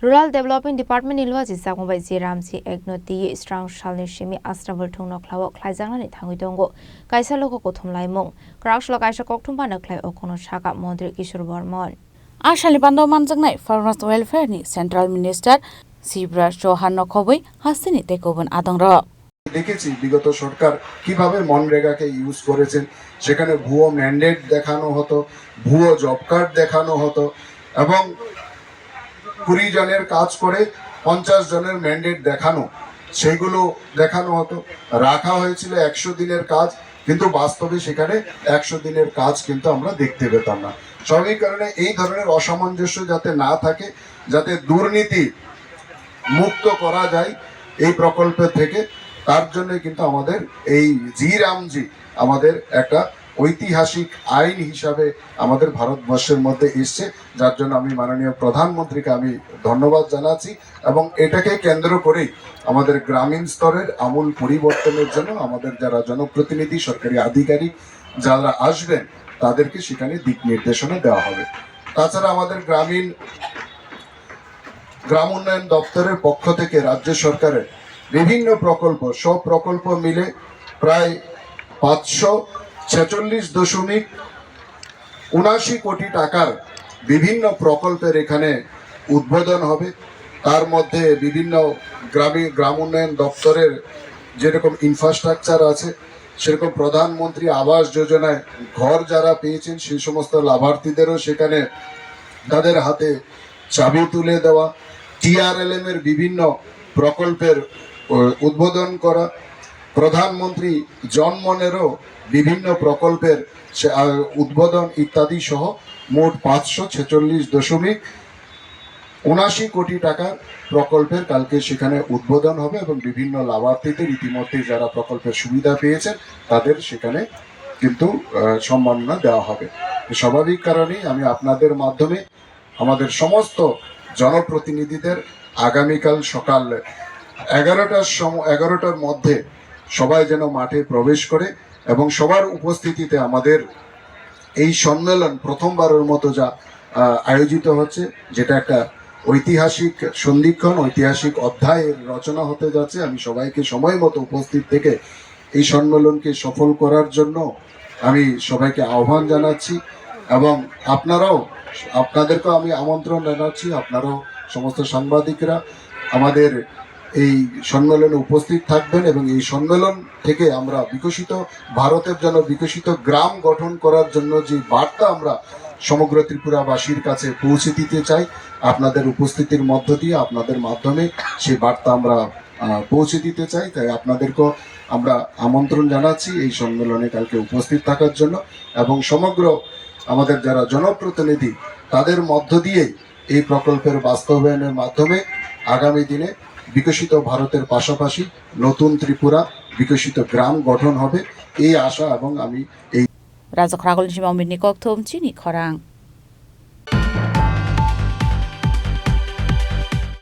Rural Development Department ilwa ji sakmbai jiramji eknoti strong shalni shimi astrabal thongno klawo khlaijangna ni thangui dongo kaisa loko kothumlai mung krakslo kaisa kokthumba naklai okono shaka mantri Kishore Burman Ashali bando manjangnai Farmers Welfare ni Central Minister Shivraj Chauhan নখবই Hasini তেকোবন আদংরা দেখেছি বিগত সরকার কিভাবে মনরেগাকে use করেছেন সেখানে ভুয়ো mandate দেখানো হতো ভুয়ো job card দেখানো হতো এবং 20 জনের কাজ করে 50 জনের ম্যান্ডেট দেখানো সেগুলো দেখানো হতো রাখা হয়েছিল 100 দিনের কাজ কিন্তু বাস্তবে সেখানে 100 দিনের কাজ কিন্তু আমরা দেখতে পেতাম না স্বাভাবিক কারণে এই ধরনের অসামঞ্জস্য যাতে না থাকে যাতে দুর্নীতি মুক্ত করা যায় এই প্রকল্প থেকে তার জন্য কিন্তু আমাদের এই জিরামজি আমাদের একটা ঐতিহাসিক আইন হিসাবে আমাদের ভারতবর্ষের মধ্যে এসেছে যার জন্য আমি মাননীয় প্রধানমন্ত্রীকে আমি ধন্যবাদ জানাচ্ছি এবং এটাকে কেন্দ্র করেই আমাদের গ্রামীণ স্তরের আমূল পরিবর্তনের জন্য আমাদের যারা জনপ্রতিনিধি সরকারি আধিকারিক যারা আসবেন তাদেরকে সেখানে দিক নির্দেশনা দেওয়া হবে তাছাড়া আমাদের গ্রাম উন্নয়ন দপ্তরের পক্ষ থেকে রাজ্য সরকারের বিভিন্ন প্রকল্প সব প্রকল্প মিলে প্রায় 546.79 কোটি টাকার বিভিন্ন প্রকল্পের এখানে উদ্বোধন হবে তার মধ্যে বিভিন্ন গ্রাম উন্নয়ন দপ্তরের যেরকম ইনফ্রাস্ট্রাকচার আছে সেরকম প্রধানমন্ত্রী আবাস যোজনায় ঘর যারা পেয়েছেন সেই সমস্ত লাভার্থীদেরও সেখানে তাদের হাতে চাবি তুলে দেওয়া TRLM এর বিভিন্ন প্রকল্পের উদ্বোধন করা প্রধানমন্ত্রী জনমনেরও বিভিন্ন প্রকল্পের উদ্বোধন ইত্যাদি সহ মোট 546.79 কোটি টাকার প্রকল্পের কালকে সেখানে উদ্বোধন হবে এবং বিভিন্ন লাভার্থীদের ইতিমধ্যে যারা প্রকল্পের সুবিধা পেয়েছেন তাদের সেখানে কিন্তু সম্মাননা দেওয়া হবে স্বাভাবিক কারণেই আমি আপনাদের মাধ্যমে আমাদের সমস্ত জনপ্রতিনিধিদের আগামীকাল সকাল 11টার মধ্যে সবাই যেন মাঠে প্রবেশ করে এবং সবার উপস্থিতিতে আমাদের এই সম্মেলন প্রথমবারের মতো যা আয়োজিত হচ্ছে যেটা একটা ঐতিহাসিক সন্ধিক্ষণ ঐতিহাসিক অধ্যায়ের রচনা হতে যাচ্ছে আমি সবাইকে সময় মতো উপস্থিত থেকে এই সম্মেলনকে সফল করার জন্য আমি সবাইকে আহ্বান জানাচ্ছি এবং আপনাদেরকেও আমি আমন্ত্রণ জানাচ্ছি আপনারাও সমস্ত সাংবাদিকরা আমাদের এই সম্মেলনে উপস্থিত থাকবেন এবং এই সম্মেলন থেকে আমরা বিকশিত ভারতের জন্য বিকশিত গ্রাম গঠন করার জন্য যে বার্তা আমরা সমগ্র ত্রিপুরাবাসীর কাছে পৌঁছে দিতে চাই আপনাদের উপস্থিতির মধ্য দিয়ে আপনাদের মাধ্যমে সেই বার্তা আমরা পৌঁছে দিতে চাই তাই আপনাদেরকেও আমরা আমন্ত্রণ জানাচ্ছি এই সম্মেলনে কালকে উপস্থিত থাকার জন্য এবং সমগ্র আমাদের যারা জনপ্রতিনিধি তাদের মধ্য দিয়ে এই প্রকল্পের বাস্তবায়নের মাধ্যমে আগামী দিনে বিকশিত ভারতের পাশাপাশি নতুন ত্রিপুরা বিকশিত গ্রাম গঠন হবে এই আশা এবং আমি এই রাজা খরাগল সিমাও মিনি কক্থম চিনি খরাং